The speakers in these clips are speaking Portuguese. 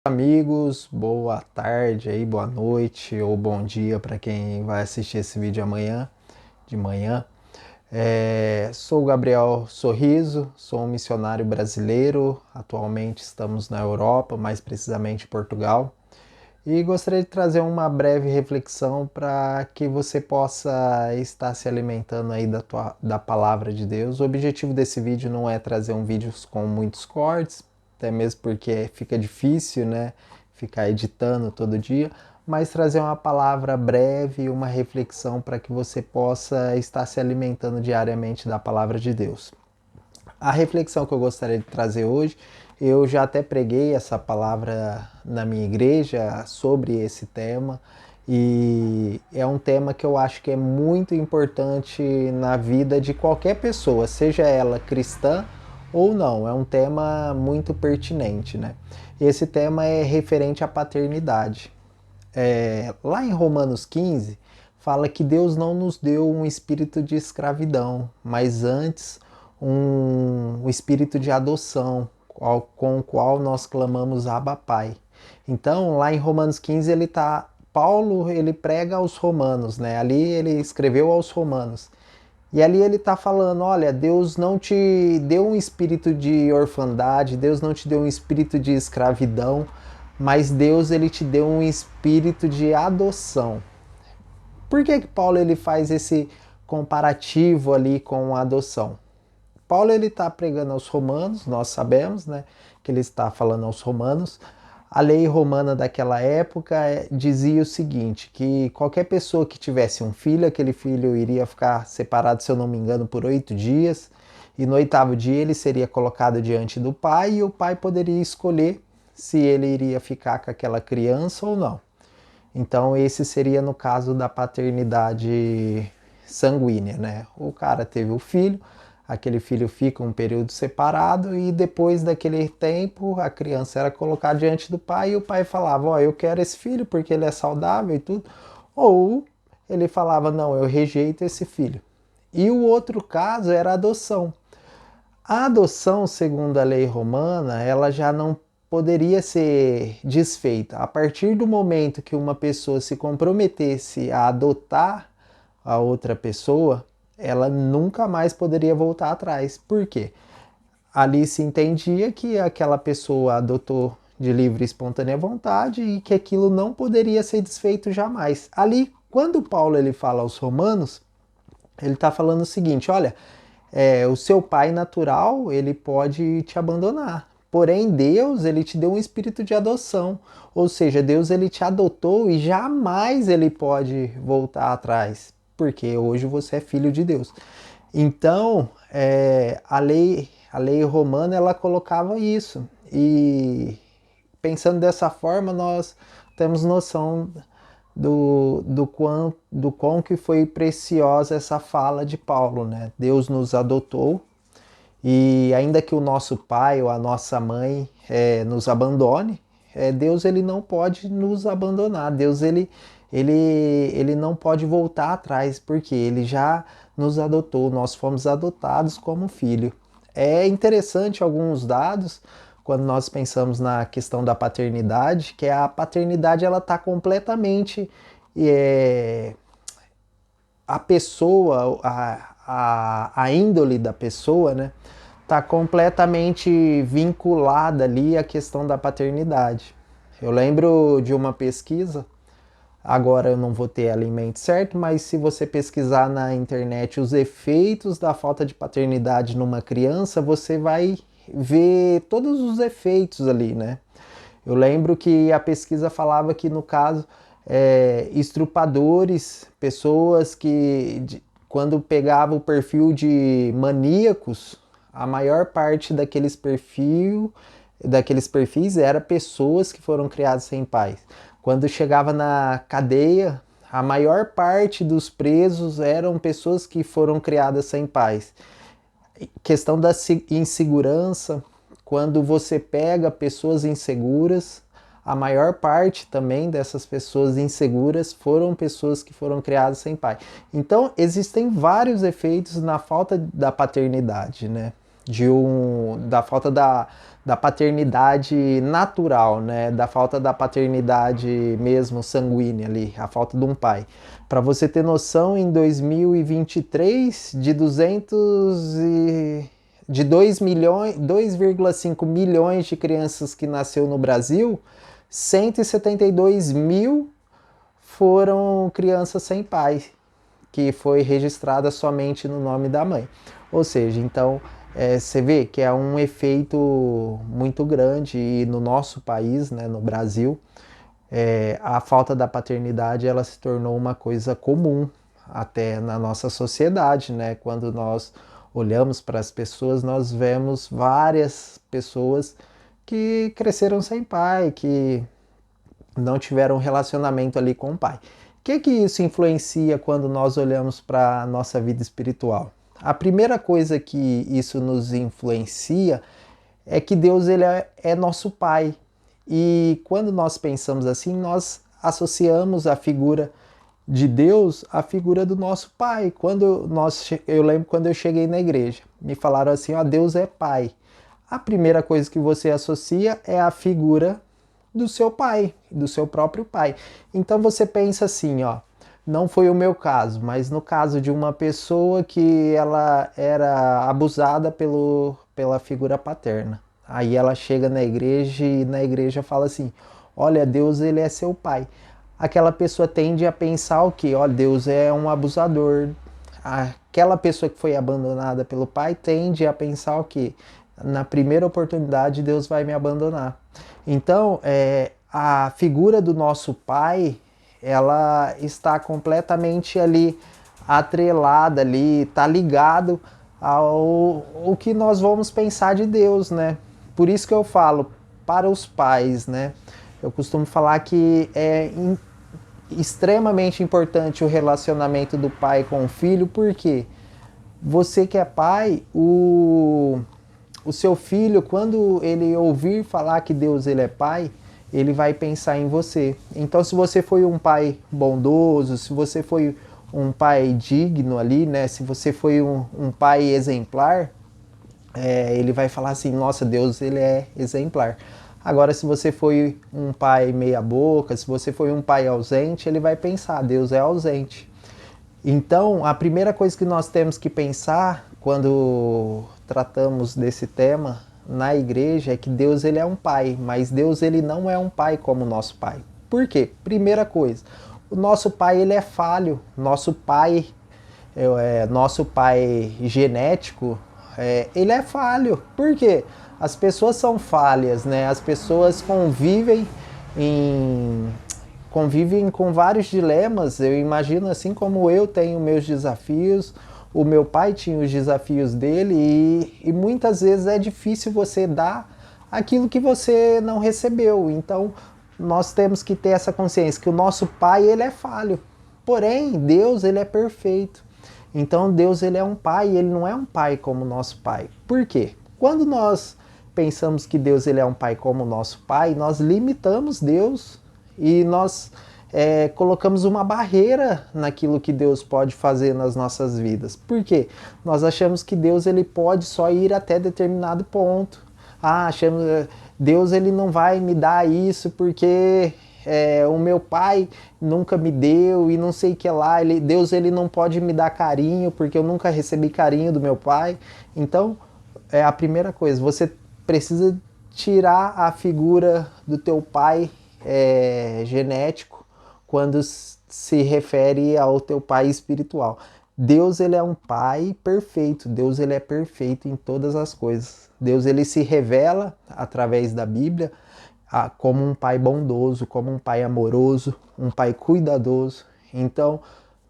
Amigos, boa tarde aí, boa noite ou bom dia para quem vai assistir esse vídeo amanhã, de manhã. Sou o Gabriel Sorriso, sou um missionário brasileiro, atualmente estamos na Europa, mais precisamente em Portugal, e gostaria de trazer uma breve reflexão para que você possa estar se alimentando aí da palavra de Deus. O objetivo desse vídeo não é trazer um vídeo com muitos cortes, até mesmo porque fica difícil, né, ficar editando todo dia, mas trazer uma palavra breve, uma reflexão para que você possa estar se alimentando diariamente da palavra de Deus. A reflexão que eu gostaria de trazer hoje, eu já até preguei essa palavra na minha igreja sobre esse tema, e é um tema que eu acho que é muito importante na vida de qualquer pessoa, seja ela cristã ou não. É um tema muito pertinente, né? Esse tema é referente à paternidade. Lá em Romanos 15, fala que Deus não nos deu um espírito de escravidão, mas antes um espírito de adoção, com o qual nós clamamos Abba Pai. Então, lá em Romanos 15, Paulo ele prega aos romanos, né? Ali ele escreveu aos romanos. E ali ele está falando, olha, Deus não te deu um espírito de orfandade, Deus não te deu um espírito de escravidão, mas Deus ele te deu um espírito de adoção. Por que Paulo ele faz esse comparativo ali com a adoção? Paulo ele está pregando aos romanos, nós sabemos, né, que ele está falando aos romanos. A lei romana daquela época dizia o seguinte, que qualquer pessoa que tivesse um filho, aquele filho iria ficar separado, se eu não me engano, por 8 dias, e no 8º dia ele seria colocado diante do pai, e o pai poderia escolher se ele iria ficar com aquela criança ou não. Então esse seria no caso da paternidade sanguínea, né? O cara teve o filho, aquele filho fica um período separado e depois daquele tempo a criança era colocada diante do pai e o pai falava, ó, eu quero esse filho porque ele é saudável e tudo, ou ele falava, não, eu rejeito esse filho. E o outro caso era a adoção. A adoção, segundo a lei romana, ela já não poderia ser desfeita. A partir do momento que uma pessoa se comprometesse a adotar a outra pessoa, ela nunca mais poderia voltar atrás. Por quê? Ali se entendia que aquela pessoa adotou de livre e espontânea vontade e que aquilo não poderia ser desfeito jamais. Ali, quando Paulo ele fala aos romanos, ele está falando o seguinte, olha, o seu pai natural ele pode te abandonar, porém Deus ele te deu um espírito de adoção, ou seja, Deus ele te adotou e jamais ele pode voltar atrás, porque hoje você é filho de Deus. Então a lei romana ela colocava isso, e pensando dessa forma nós temos noção do quão que foi preciosa essa fala de Paulo, né? Deus nos adotou e ainda que o nosso pai ou a nossa mãe nos abandone, Deus ele não pode nos abandonar. Deus ele não pode voltar atrás porque ele já nos adotou. Nós fomos adotados como filho. É interessante alguns dados quando nós pensamos na questão da paternidade, que a paternidade ela está completamente a pessoa, a índole da pessoa, né, está completamente vinculada ali à questão da paternidade. Eu lembro de uma pesquisa, agora eu não vou ter ela em mente certo, mas se você pesquisar na internet os efeitos da falta de paternidade numa criança, você vai ver todos os efeitos ali, né? Eu lembro que a pesquisa falava que no caso estrupadores, pessoas que quando pegava o perfil de maníacos, a maior parte daqueles perfis era pessoas que foram criadas sem pais. Quando chegava na cadeia, a maior parte dos presos eram pessoas que foram criadas sem pais. Questão da insegurança, quando você pega pessoas inseguras, a maior parte também dessas pessoas inseguras foram pessoas que foram criadas sem pai. Então, existem vários efeitos na falta da paternidade, né? Da falta da paternidade natural, né? Da falta da paternidade mesmo sanguínea ali, a falta de um pai. Para você ter noção, em 2023, de 2,5 milhões de crianças que nasceu no Brasil, 172 mil foram crianças sem pai, que foi registrada somente no nome da mãe. Ou seja, então você vê que é um efeito muito grande e no nosso país, né, no Brasil, a falta da paternidade ela se tornou uma coisa comum até na nossa sociedade, né? Quando nós olhamos para as pessoas, nós vemos várias pessoas que cresceram sem pai, que não tiveram um relacionamento ali com o pai. O que isso influencia quando nós olhamos para a nossa vida espiritual? A primeira coisa que isso nos influencia é que Deus ele é nosso pai. E quando nós pensamos assim, nós associamos a figura de Deus à figura do nosso pai. Eu lembro quando eu cheguei na igreja, me falaram assim, ó, Deus é pai. A primeira coisa que você associa é a figura do seu pai, do seu próprio pai. Então você pensa assim, ó, não foi o meu caso, mas no caso de uma pessoa que ela era abusada pela figura paterna. Aí ela chega na igreja e na igreja fala assim, olha, Deus ele é seu pai. Aquela pessoa tende a pensar o quê? Olha, Deus é um abusador. Aquela pessoa que foi abandonada pelo pai tende a pensar o quê? Na primeira oportunidade Deus vai me abandonar. Então, a figura do nosso pai, ela está completamente ali atrelada ali, está ligado ao que nós vamos pensar de Deus, né? Por isso que eu falo para os pais, né? Eu costumo falar que é extremamente importante o relacionamento do pai com o filho, porque você que é pai, o seu filho, quando ele ouvir falar que Deus ele é pai, ele vai pensar em você. Então, se você foi um pai bondoso, se você foi um pai digno ali, né? Se você foi um pai exemplar, ele vai falar assim, nossa, Deus ele é exemplar. Agora, se você foi um pai meia boca, se você foi um pai ausente, ele vai pensar, Deus é ausente. Então, a primeira coisa que nós temos que pensar quando tratamos desse tema na igreja é que Deus ele é um pai, mas Deus ele não é um pai como o nosso pai. Por quê? Primeira coisa, o nosso pai ele é falho, nosso pai genético, ele é falho. Por quê? As pessoas são falhas, né? As pessoas convivem com vários dilemas. Eu imagino assim como eu tenho meus desafios, o meu pai tinha os desafios dele e muitas vezes é difícil você dar aquilo que você não recebeu. Então nós temos que ter essa consciência que o nosso pai ele é falho, porém Deus ele é perfeito. Então Deus ele é um pai e ele não é um pai como o nosso pai. Por quê? Quando nós pensamos que Deus ele é um pai como o nosso pai, nós limitamos Deus e nós colocamos uma barreira naquilo que Deus pode fazer nas nossas vidas. Por quê? Nós achamos que Deus ele pode só ir até determinado ponto. Achamos Deus ele não vai me dar isso porque o meu pai nunca me deu e não sei o que lá. Deus ele não pode me dar carinho porque eu nunca recebi carinho do meu pai. Então, a primeira coisa, você precisa tirar a figura do teu pai genético quando se refere ao teu pai espiritual. Deus ele é um pai perfeito, Deus ele é perfeito em todas as coisas. Deus ele se revela através da Bíblia como um pai bondoso, como um pai amoroso, um pai cuidadoso. Então,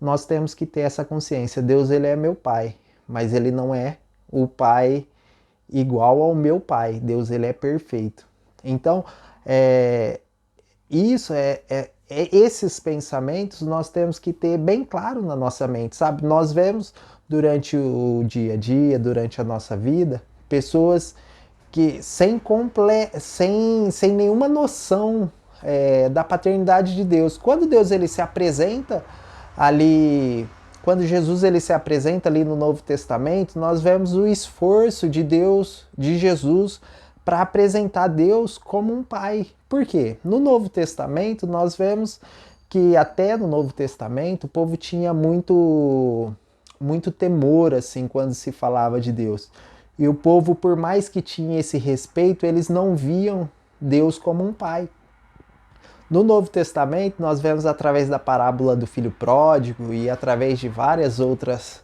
nós temos que ter essa consciência. Deus ele é meu pai, mas ele não é o pai igual ao meu pai. Deus ele é perfeito. Então, esses pensamentos nós temos que ter bem claro na nossa mente, sabe? Nós vemos durante o dia a dia, durante a nossa vida, pessoas que sem nenhuma noção da paternidade de Deus. Quando Deus ele se apresenta ali, quando Jesus ele se apresenta ali no Novo Testamento, nós vemos o esforço de Deus, de Jesus, para apresentar Deus como um pai. Por quê? No Novo Testamento nós vemos que até no Novo Testamento o povo tinha muito temor assim quando se falava de Deus. E o povo, por mais que tinha esse respeito, eles não viam Deus como um pai. No Novo Testamento, nós vemos através da parábola do filho pródigo e através de várias outras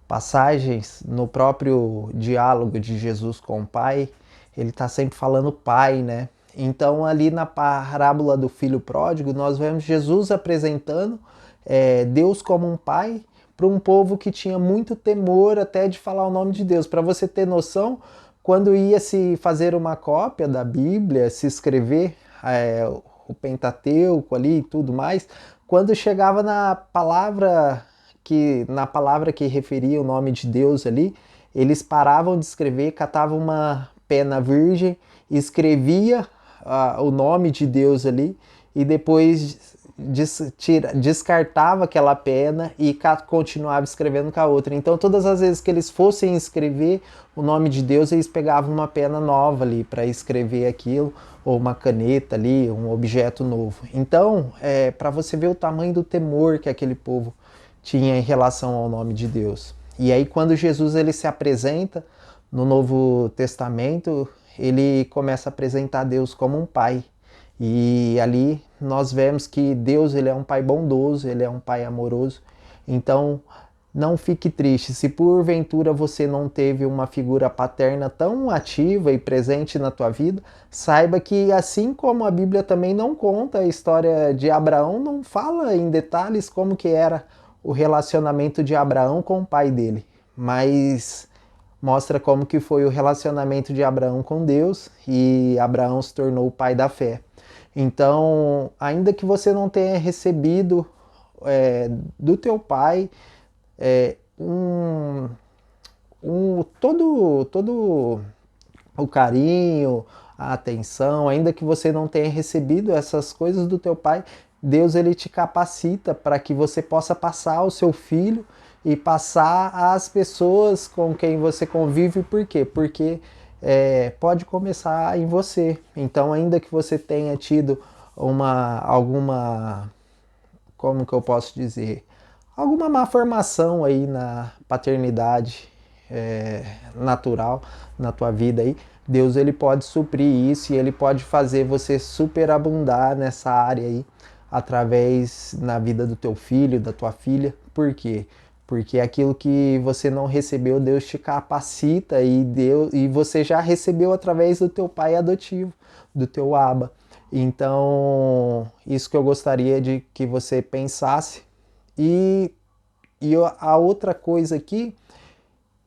passagens no próprio diálogo de Jesus com o Pai, ele está sempre falando Pai, né? Então, ali na parábola do filho pródigo, nós vemos Jesus apresentando Deus como um Pai para um povo que tinha muito temor até de falar o nome de Deus. Para você ter noção, quando ia se fazer uma cópia da Bíblia, se escrever o Pentateuco ali e tudo mais, quando chegava na palavra que referia o nome de Deus ali, eles paravam de escrever, catavam uma pena virgem, escrevia o nome de Deus ali e depois descartava aquela pena e continuava escrevendo com a outra. Então, todas as vezes que eles fossem escrever o nome de Deus, eles pegavam uma pena nova ali para escrever aquilo, ou uma caneta ali, um objeto novo. Então, para você ver o tamanho do temor que aquele povo tinha em relação ao nome de Deus. E aí, quando Jesus ele se apresenta no Novo Testamento, ele começa a apresentar Deus como um pai. E ali nós vemos que Deus ele é um pai bondoso, ele é um pai amoroso. Então, não fique triste se porventura você não teve uma figura paterna tão ativa e presente na tua vida, saiba que assim como a Bíblia também não conta a história de Abraão, não fala em detalhes como que era o relacionamento de Abraão com o pai dele, mas mostra como que foi o relacionamento de Abraão com Deus e Abraão se tornou o pai da fé. Então, ainda que você não tenha recebido do teu pai todo o carinho, a atenção, ainda que você não tenha recebido essas coisas do teu pai, Deus ele te capacita para que você possa passar ao seu filho e passar às pessoas com quem você convive. Por quê? Porque pode começar em você. Então, ainda que você tenha tido alguma, como que eu posso dizer, alguma má formação aí na paternidade natural na tua vida aí, Deus ele pode suprir isso e ele pode fazer você superabundar nessa área aí através na vida do teu filho, da tua filha. Por quê? Porque aquilo que você não recebeu, Deus te capacita e você já recebeu através do teu pai adotivo, do teu Abba. Então, isso que eu gostaria de que você pensasse. E a outra coisa aqui,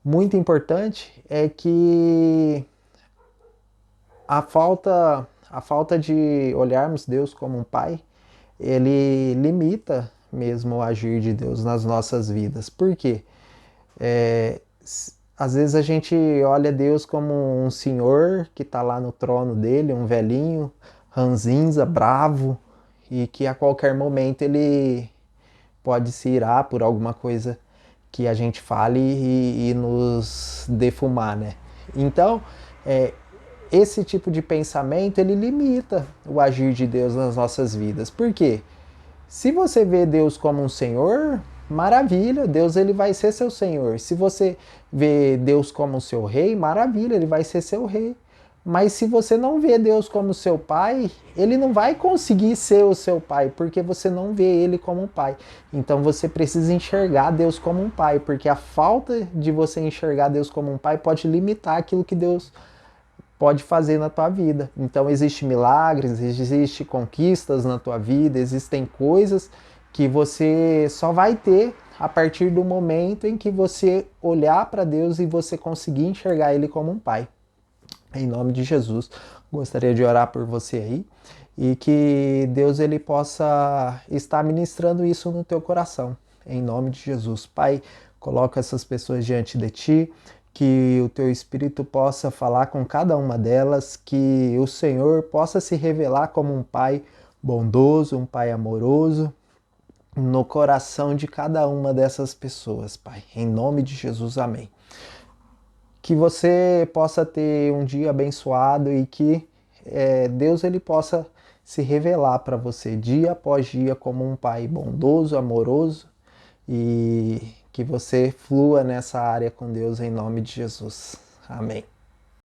muito importante, é que a falta de olharmos Deus como um pai, ele limita mesmo o agir de Deus nas nossas vidas. Por quê? Às vezes a gente olha Deus como um senhor que está lá no trono dele, um velhinho, ranzinza, bravo, e que a qualquer momento ele pode se irar por alguma coisa que a gente fale e nos defumar, né? Então, esse tipo de pensamento, ele limita o agir de Deus nas nossas vidas. Por quê? Se você vê Deus como um senhor, maravilha, Deus ele vai ser seu senhor. Se você vê Deus como seu rei, maravilha, ele vai ser seu rei. Mas se você não vê Deus como seu pai, ele não vai conseguir ser o seu pai, porque você não vê ele como um pai. Então você precisa enxergar Deus como um pai, porque a falta de você enxergar Deus como um pai pode limitar aquilo que Deus pode fazer na tua vida. Então existem milagres, existem conquistas na tua vida, existem coisas que você só vai ter a partir do momento em que você olhar para Deus e você conseguir enxergar ele como um pai. Em nome de Jesus, gostaria de orar por você aí e que Deus ele possa estar ministrando isso no teu coração. Em nome de Jesus, Pai, coloca essas pessoas diante de ti, que o teu Espírito possa falar com cada uma delas, que o Senhor possa se revelar como um Pai bondoso, um Pai amoroso, no coração de cada uma dessas pessoas, Pai. Em nome de Jesus, amém. Que você possa ter um dia abençoado e que Deus ele possa se revelar para você dia após dia como um pai bondoso, amoroso e que você flua nessa área com Deus em nome de Jesus. Amém.